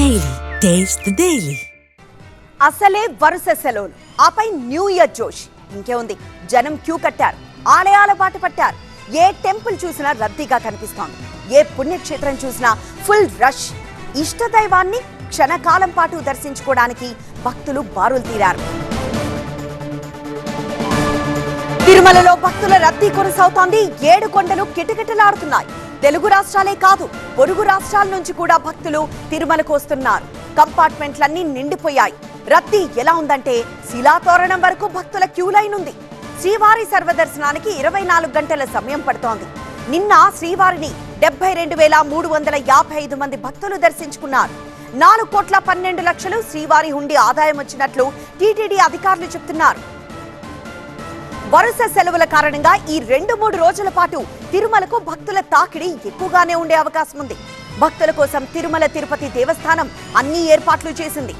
Daily taste the daily. అసలే వరుస సెలవులు, ఆపై న్యూ ఇయర్ జోష్. ఇంకేముంది, జనం క్యూ కట్టారు, ఆలయాల బాట పట్టారు. ఏ టెంపుల్ చూసినా రద్దీగా కనిపిస్తోంది. ఏ పుణ్యక్షేత్రం చూసినా ఫుల్ రష్. ఇష్టదైవాన్ని క్షణకాలం పాటు దర్శించుకోవడానికి భక్తులు బారులు తీరారు. తిరుమలలో భక్తుల రద్దీ కొనసాగుతోంది. 7 కొండలు కిటకిటలాడుతున్నాయి. తెలుగు రాష్ట్రాలే కాదు, పొరుగు రాష్ట్రాల నుంచి కూడా భక్తులు తిరుమలకు వస్తున్నారు. కంపార్ట్మెంట్లన్నీ నిండిపోయాయి. రద్దీ ఎలా ఉందంటే శిలాతోరణం వరకు భక్తుల క్యూ లైన్ ఉంది. శ్రీవారి సర్వదర్శనానికి 24 గంటల సమయం పడుతోంది. నిన్న శ్రీవారిని 72,355 మంది భక్తులు దర్శించుకున్నారు. 4,12,00,000 శ్రీవారి హుండీ ఆదాయం వచ్చినట్లు టీటీడీ అధికారులు చెబుతున్నారు. వరుస సెలవుల కారణంగా ఈ 2-3 రోజుల పాటు తిరుమలకు భక్తుల తాకిడి ఎక్కువగానే ఉండే అవకాశం ఉంది. భక్తుల కోసం తిరుమల తిరుపతి దేవస్థానం అన్ని ఏర్పాట్లు చేసింది.